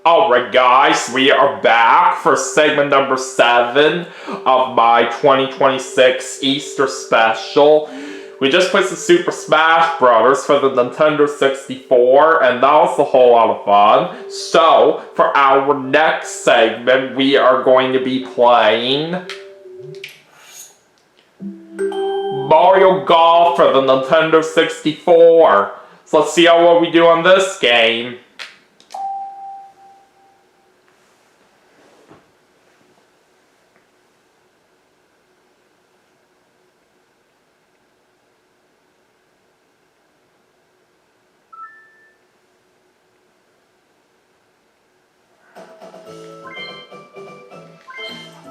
Alright guys, we are back for segment number 7 of my 2026 Easter special. We just played some Super Smash Bros. For the Nintendo 64, and that was a whole lot of fun. So, for our next segment, we are going to be playing Mario Golf for the Nintendo 64. So let's see how well we do on this game.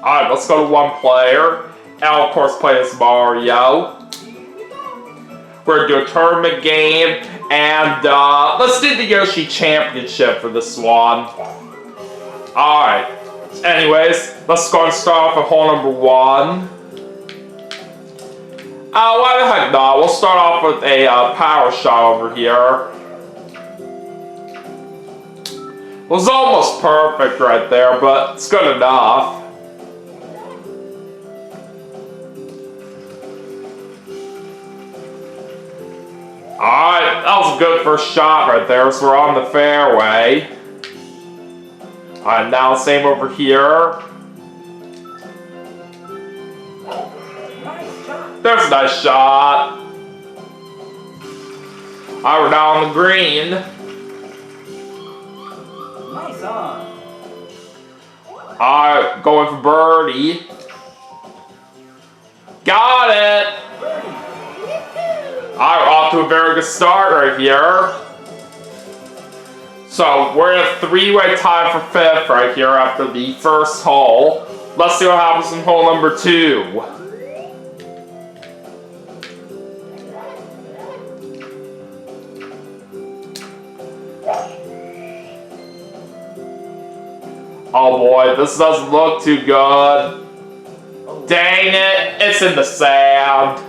Alright, let's go to one player. And of course play as Mario. We're gonna do a tournament game. And let's do the Yoshi Championship for this one. Alright. Anyways, let's go and start off with hole number 1. Why the heck not? We'll start off with a power shot over here. It was almost perfect right there, but it's good enough. Alright, that was a good first shot right there, so we're on the fairway. Alright, now same over here. There's a nice shot. Alright, we're now on the green. Nice on. Alright, going for birdie. Got it! Alright, we're off to a very good start right here. So, we're in a 3-way tie for 5th right here after the first hole. Let's see what happens in hole number 2. Oh boy, this doesn't look too good. Dang it, it's in the sand.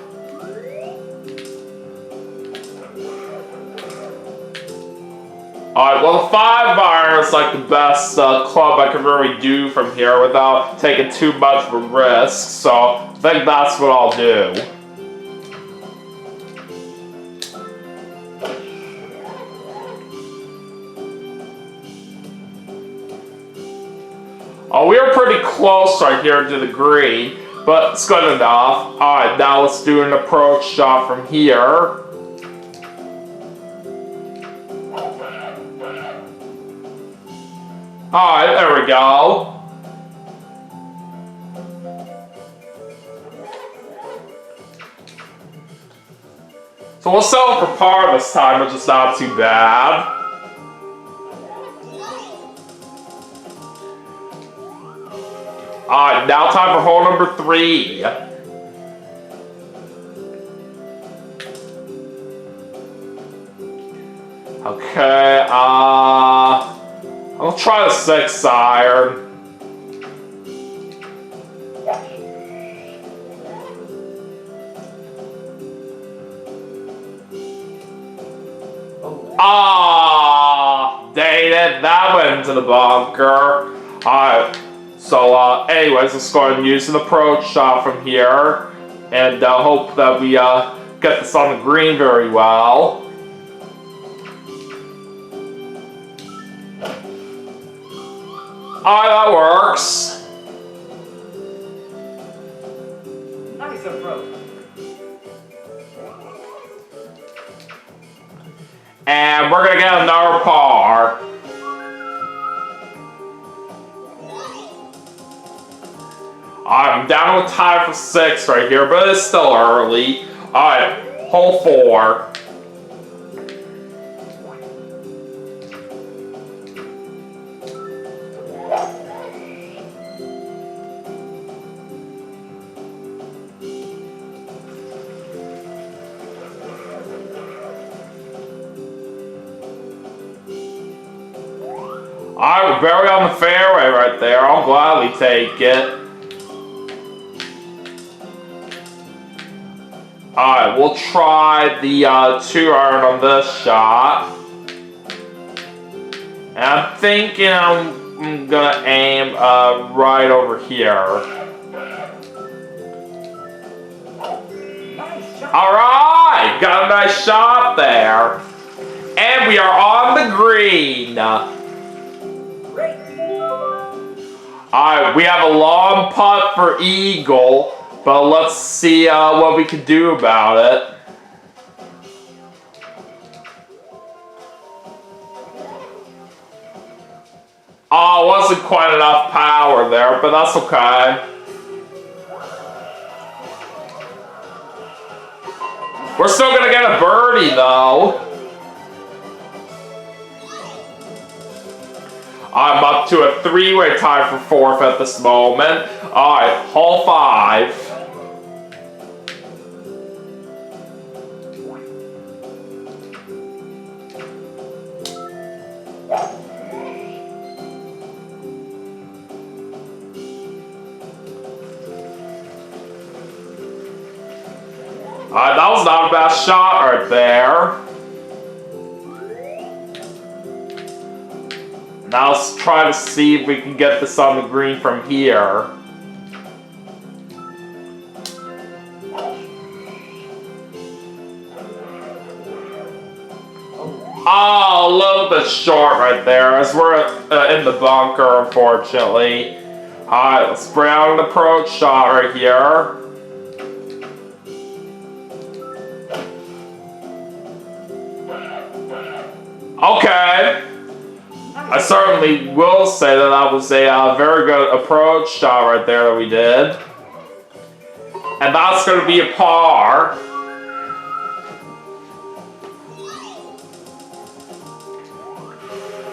Alright, well the 5-iron is like the best club I can really do from here without taking too much of a risk, so I think that's what I'll do. Oh, we are pretty close right here to the green, but it's good enough. Alright, now let's do an approach shot from here. Alright, there we go. So we'll settle for par this time, which is not too bad. Alright, now time for hole number 3. Okay, I'll try the 6-iron. Dang it, that went into the bunker. Alright, so anyways, let's go ahead and use an approach shot from here. And hope that we get this on the green very well. Alright, that works. Nice approach. And we're gonna get another par. I'm down to a tie for 6 right here, but it's still early. Alright, hole 4. Alright, we're very on the fairway right there. I'll gladly take it. Alright, we'll try the 2-iron on this shot. And I'm thinking I'm gonna aim right over here. Nice shot. Alright, got a nice shot there. And we are on the green. Great. Alright, we have a long putt for eagle, but let's see what we can do about it. Oh, wasn't quite enough power there, but that's okay. We're still gonna get a birdie though. I'm up to a three-way tie for fourth at this moment. Alright, hole 5. Alright, that was not a bad shot right there. Now let's try to see if we can get this on the green from here. Oh, a little bit short right there as we're in the bunker, unfortunately. Alright, let's bring out an approach shot right here. Okay. I certainly will say that was a very good approach shot right there that we did. And that's going to be a par.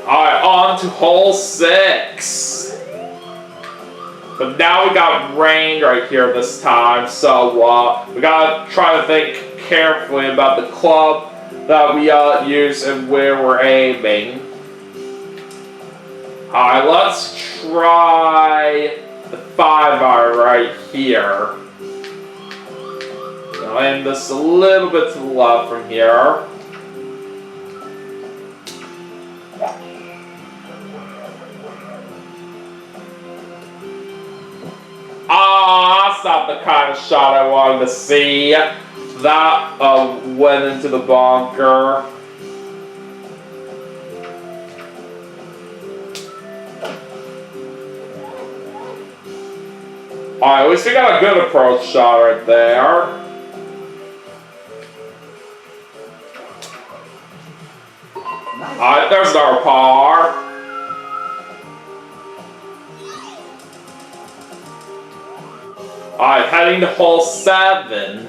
Alright, on to hole 6. But now we got rain right here this time, so we gotta try to think carefully about the club that we use and where we're aiming. Alright, let's try the 5-iron right here. I'll aim this a little bit to the left from here. Ah, that's not the kind of shot I wanted to see. That went into the bunker. Alright, at least we got a good approach shot right there. Alright, there's our par. Alright, heading to hole 7.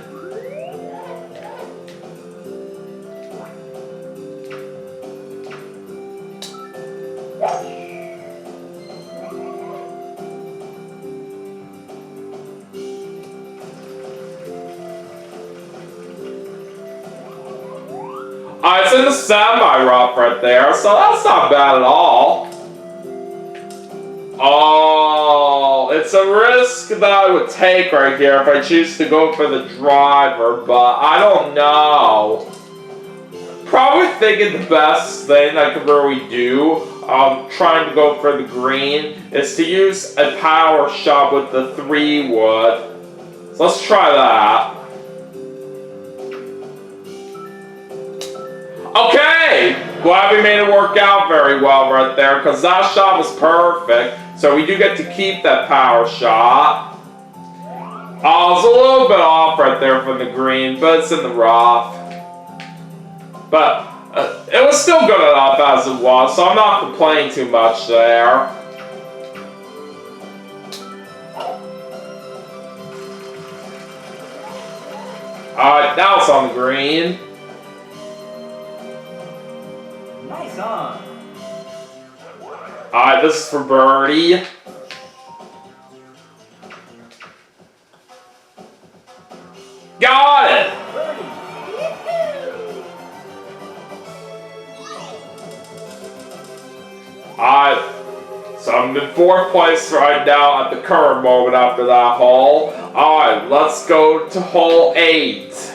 It's in the semi-rough right there, so that's not bad at all. Oh, it's a risk that I would take right here if I choose to go for the driver, but I don't know. Probably thinking the best thing I could really do, trying to go for the green, is to use a power shot with the 3-wood. So let's try that. Okay! Glad we made it work out very well right there, because that shot was perfect. So we do get to keep that power shot. Oh, it's a little bit off right there from the green, but it's in the rough. But it was still good enough as it was, so I'm not complaining too much there. Alright, now it's on the green. Nice on. Alright, this is for birdie. Got it! Alright, so I'm in 4th place right now at the current moment after that hole. Alright, let's go to hole 8.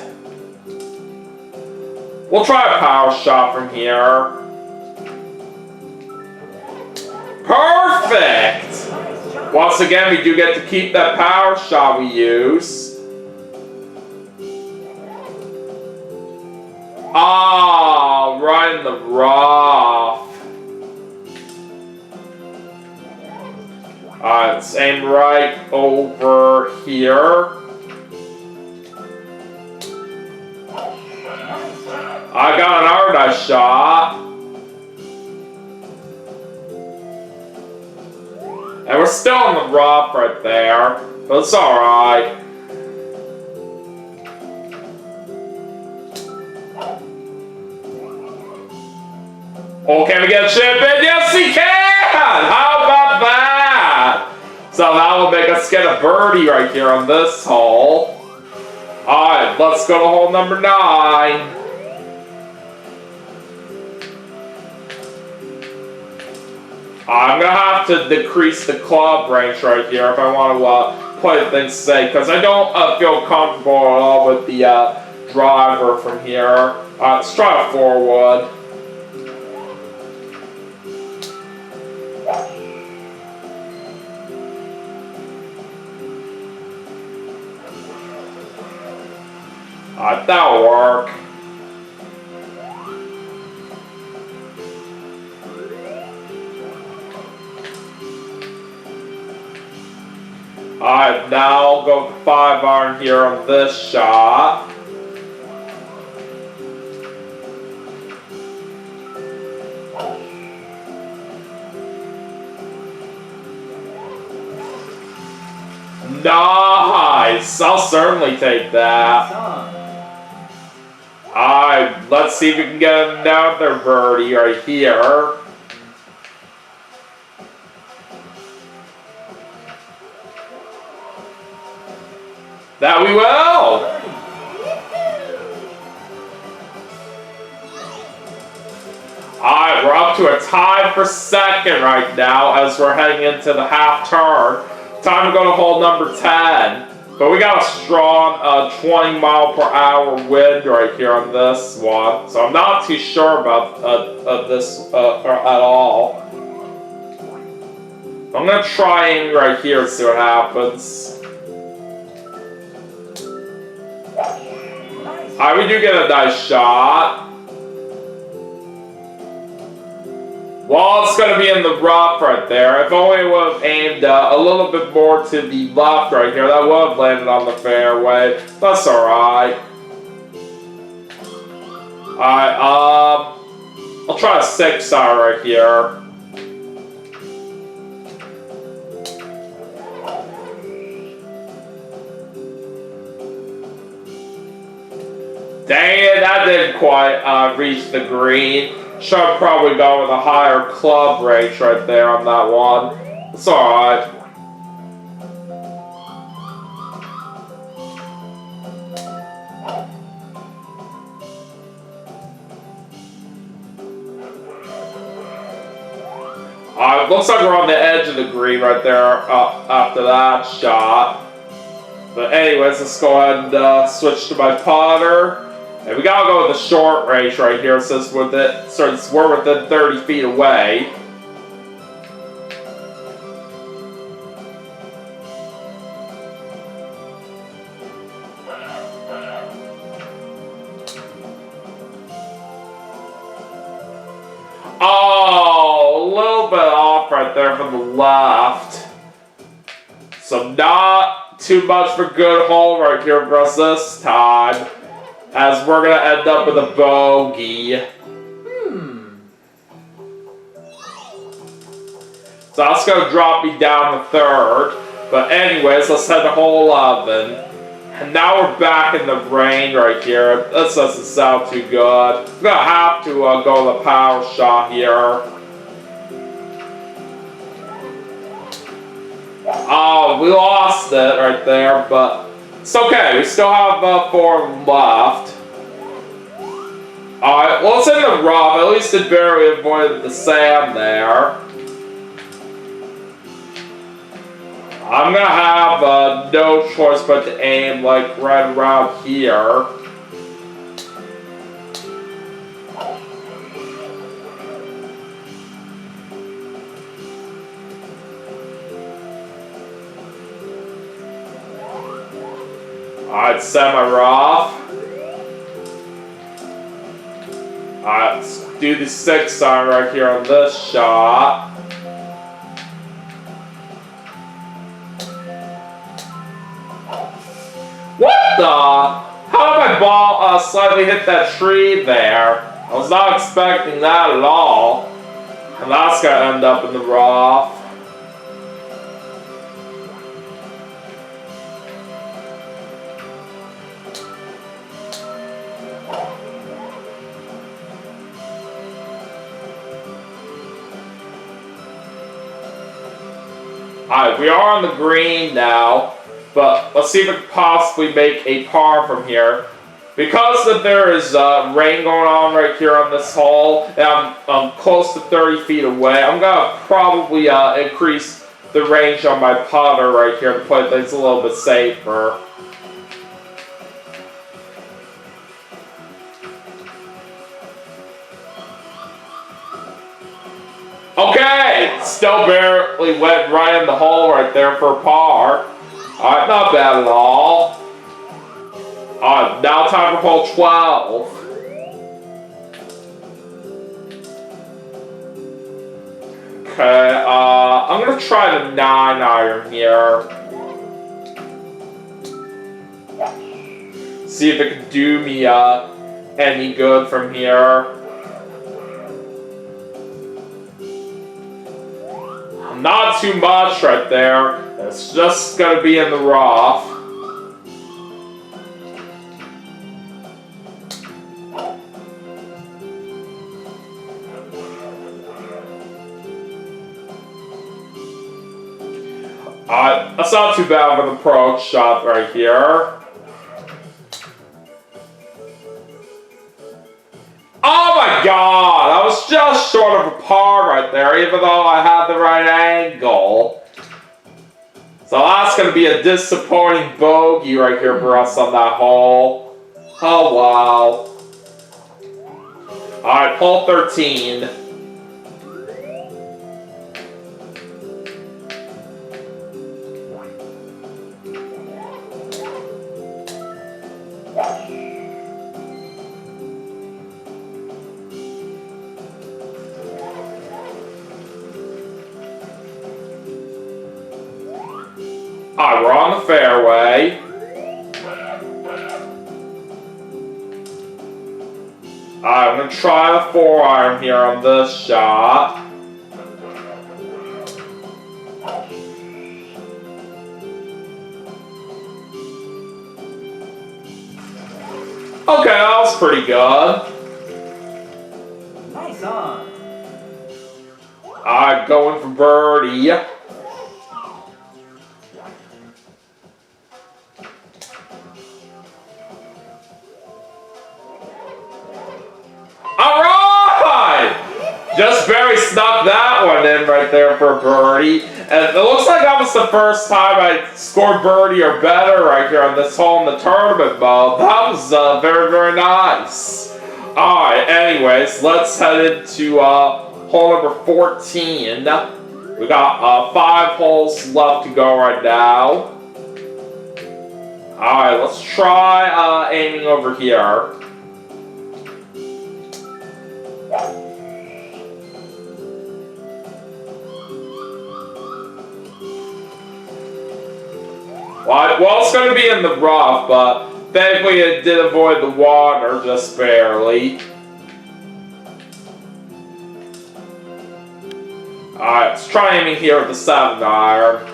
We'll try a power shot from here. Perfect! Nice shot. Once again, we do get to keep that power shot we use. Ah, right in the rough. Alright, let's aim right over here. I got another nice shot. And we're still in the rough right there, but it's alright. Oh, can we get a chip in? Yes, we can! How about that? So that will make us get a birdie right here on this hole. Alright, let's go to hole number 9. I'm gonna have to decrease the club range right here if I want to play things safe, because I don't feel comfortable at all with the driver from here. Let's try a 4-wood. That'll work. Alright, now I'll go 5-iron here on this shot. Nice! I'll certainly take that. Son. Alright, let's see if we can get another birdie right here. That we will! Alright, we're up to a tie for second right now as we're heading into the half turn. Time to go to hole number 10. But we got a strong 20 mile per hour wind right here on this one. So I'm not too sure about this at all. I'm going to try aiming right here and see what happens. Alright, we do get a nice shot. Well, it's going to be in the rough right there. If only it would have aimed a little bit more to the left right here, that would have landed on the fairway. That's alright. Alright, I'll try a 6-iron right here. Dang it, that didn't quite reach the green. Should have probably gone with a higher club range right there on that one. It's alright. Alright, looks like we're on the edge of the green right there after that shot. But anyways, let's go ahead and switch to my putter. And we gotta go with the short range right here since we're within 30 feet away. Oh, a little bit off right there from the left. So not too much for good hole right here for us this time, as we're going to end up with a bogey. So that's going to drop me down to third. But anyways, let's head to hole 11. And now we're back in the rain right here. This doesn't sound too good. I'm going to have to go with a power shot here. Oh, we lost it right there, but it's okay. We still have 4 left. Alright, well, it's in the rough. At least it barely avoided the sand there. I'm gonna have no choice but to aim like right around here. Alright, semi-rough. Alright, let's do the 6-iron right here on this shot. What the? How did my ball slightly hit that tree there? I was not expecting that at all. And that's gonna end up in the rough. Alright, we are on the green now, but let's see if we can possibly make a par from here. Because that there is rain going on right here on this hole, and I'm close to 30 feet away, I'm going to probably increase the range on my putter right here to play things a little bit safer. Okay, still barely went right in the hole right there for a par. Alright, not bad at all. Alright, now time for hole 12. Okay, I'm gonna try the 9-iron here. See if it can do me any good from here. Not too much right there. It's just gonna be in the rough. That's not too bad of an approach shot right here. Oh my god! I was just short of a par right there, even though I had the right angle. So that's going to be a disappointing bogey right here for us on that hole. Oh wow. Alright, hole 13. Alright, we're on the fairway. Alright, I'm going to try the 4-iron here on this shot. Okay, that was pretty good. Nice on. Alright, going for birdie. Just barely snuck that one in right there for a birdie. And it looks like that was the first time I scored birdie or better right here on this hole in the tournament, Bo. That was very, very nice. Alright, anyways, let's head into hole number 14. We got 5 holes left to go right now. Alright, let's try aiming over here. Well, it's going to be in the rough, but thankfully it did avoid the water just barely. Alright, let's try aiming here with the 7-iron.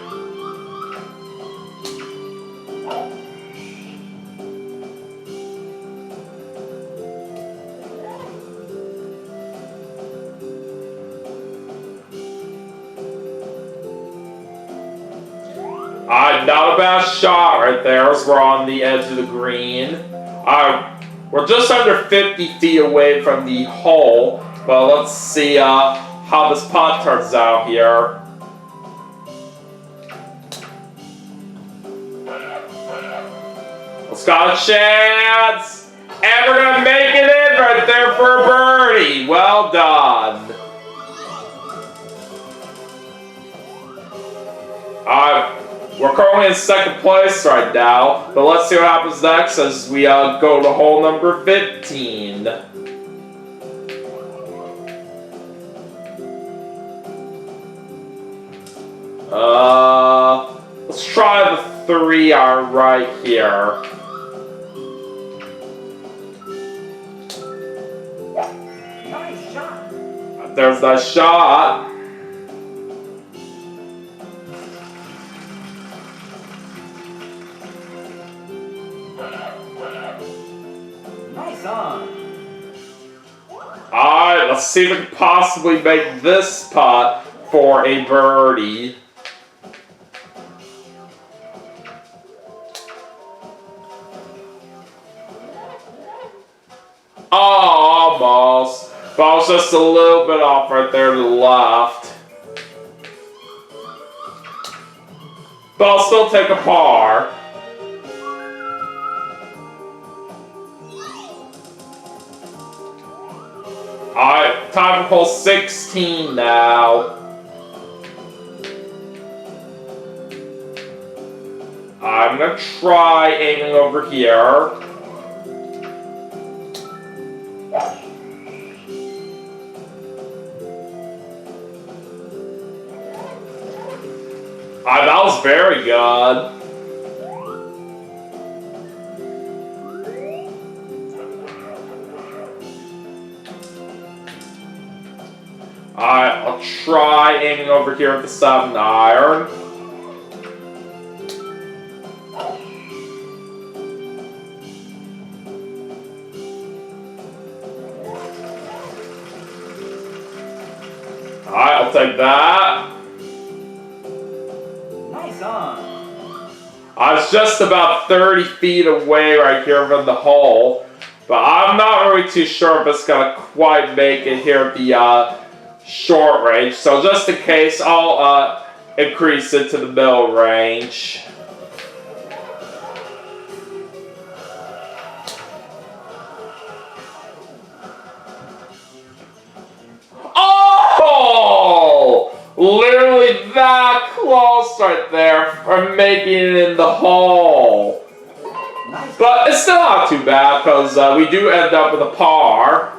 Not a bad shot right there as we're on the edge of the green. We're just under 50 feet away from the hole, but let's see how this putt turns out here. It's got a chance! And we're gonna make it in right there for a birdie! Well done! We're currently in second place right now, but let's see what happens next as we go to hole number 15. Let's try the 3-iron right here. Nice shot. There's that shot. Nice on. Alright, let's see if we can possibly make this putt for a birdie. Oh, almost. But I was just a little bit off right there to the left. But I'll still take a par. Alright, time for hole 16 now. I'm gonna try aiming over here. That was very good. Alright, I'll try aiming over here with the 7-iron. Alright, I'll take that. Nice on. I was just about 30 feet away right here from the hole, but I'm not really too sure if it's gonna quite make it here at the short range. So just in case, I'll increase it to the middle range. Oh! Literally that close right there from making it in the hole. Nice. But it's still not too bad because we do end up with a par.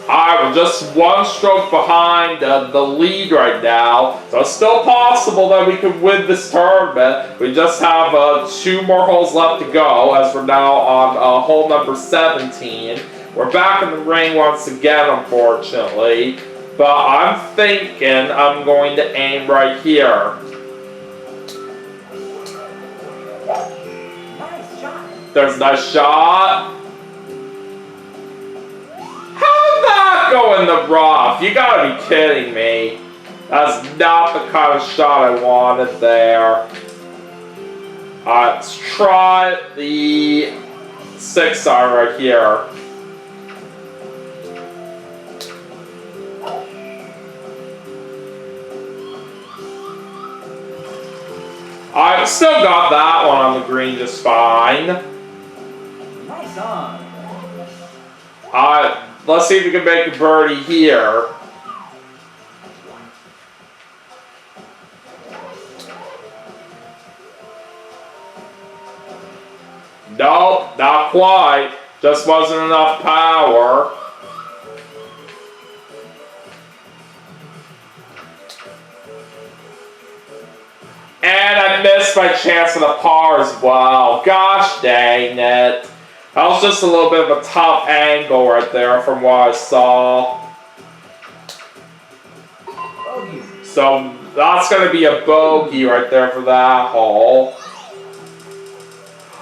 Alright, we're just one stroke behind the lead right now. So it's still possible that we could win this tournament. We just have 2 more holes left to go as we're now on hole number 17. We're back in the rain once again, unfortunately. But I'm thinking I'm going to aim right here. Nice shot. There's a nice shot. How did that go in the rough? You gotta be kidding me. That's not the kind of shot I wanted there. Alright, let's try the 6-iron right here. I still got that one on the green just fine. Nice on. Let's see if we can make a birdie here. Nope, not quite. Just wasn't enough power. And I missed my chance at a par as well. Gosh dang it. That was just a little bit of a top angle right there from what I saw. Bogey. So that's going to be a bogey right there for that hole.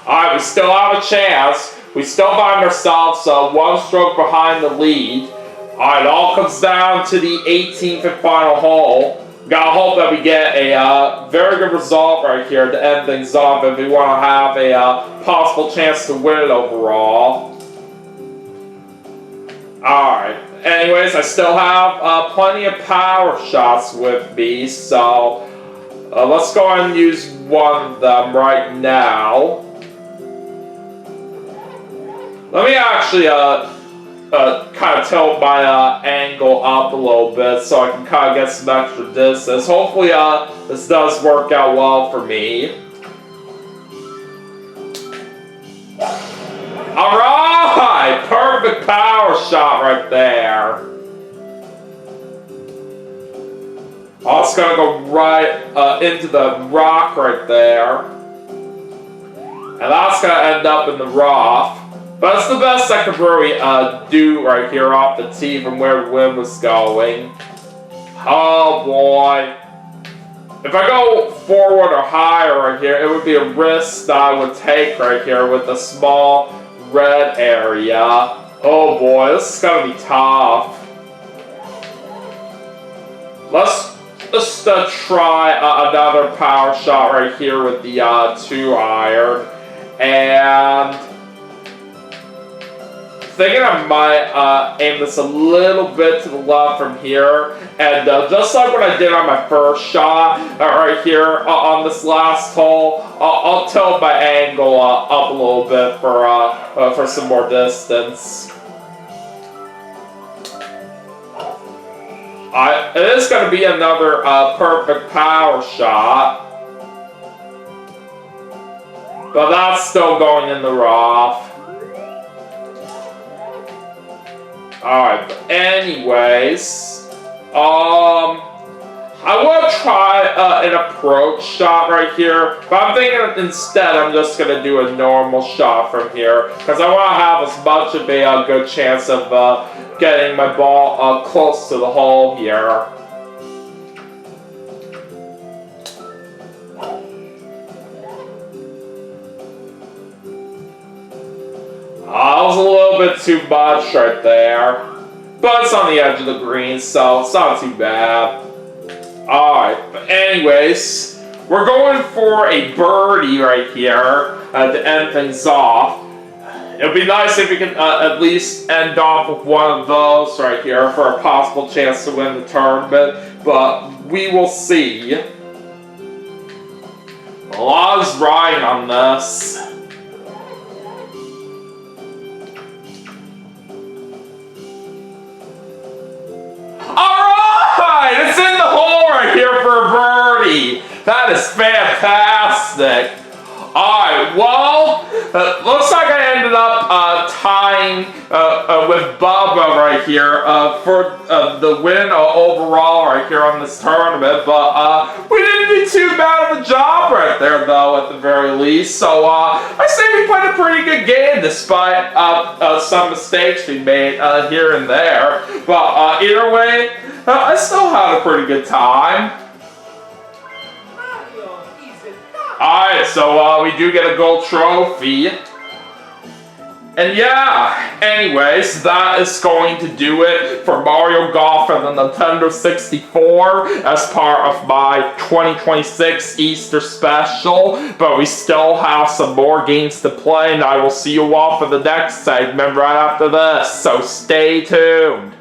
Alright, we still have a chance. We still find ourselves 1 stroke behind the lead. Alright, it all comes down to the 18th and final hole. Gotta hope that we get a very good result right here to end things off if we want to have a possible chance to win it overall. Alright, anyways, I still have plenty of power shots with me, so let's go ahead and use one of them right now. Let me actually kind of tilt my angle up a little bit so I can kind of get some extra distance. Hopefully this does work out well for me. Alright! Perfect power shot right there. Oh, it's gonna go right into the rock right there. And that's gonna end up in the rough. But it's the best I could really do right here off the tee from where the wind was going. Oh boy. If I go forward or higher right here, it would be a risk that I would take right here with the small red area. Oh boy, this is gonna be tough. Let's just try another power shot right here with the 2-iron. And thinking I might aim this a little bit to the left from here, and just like what I did on my first shot right here on this last hole, I'll tilt my angle up a little bit for some more distance. It is going to be another perfect power shot, but that's still going in the rough. Alright, but anyways, I will try an approach shot right here, but I'm thinking instead I'm just going to do a normal shot from here, because I want to have as much of a good chance of getting my ball close to the hole here. That was a little bit too much right there. But it's on the edge of the green, so it's not too bad. Alright, but anyways, we're going for a birdie right here to end things off. It would be nice if we could at least end off with one of those right here for a possible chance to win the tournament, but we will see. A lot is riding on this. Alright! It's in the hole right here for a birdie! That is fantastic! Alright, well, looks like I ended up tying with Bubba right here for the win overall right here on this tournament, but we didn't do too bad of a job right there though at the very least, so I say we played a pretty good game despite some mistakes we made here and there, but either way, I still had a pretty good time. Alright, so we do get a gold trophy. And yeah, anyways, that is going to do it for Mario Golf and the Nintendo 64 as part of my 2026 Easter special. But we still have some more games to play, and I will see you all for the next segment right after this. So stay tuned.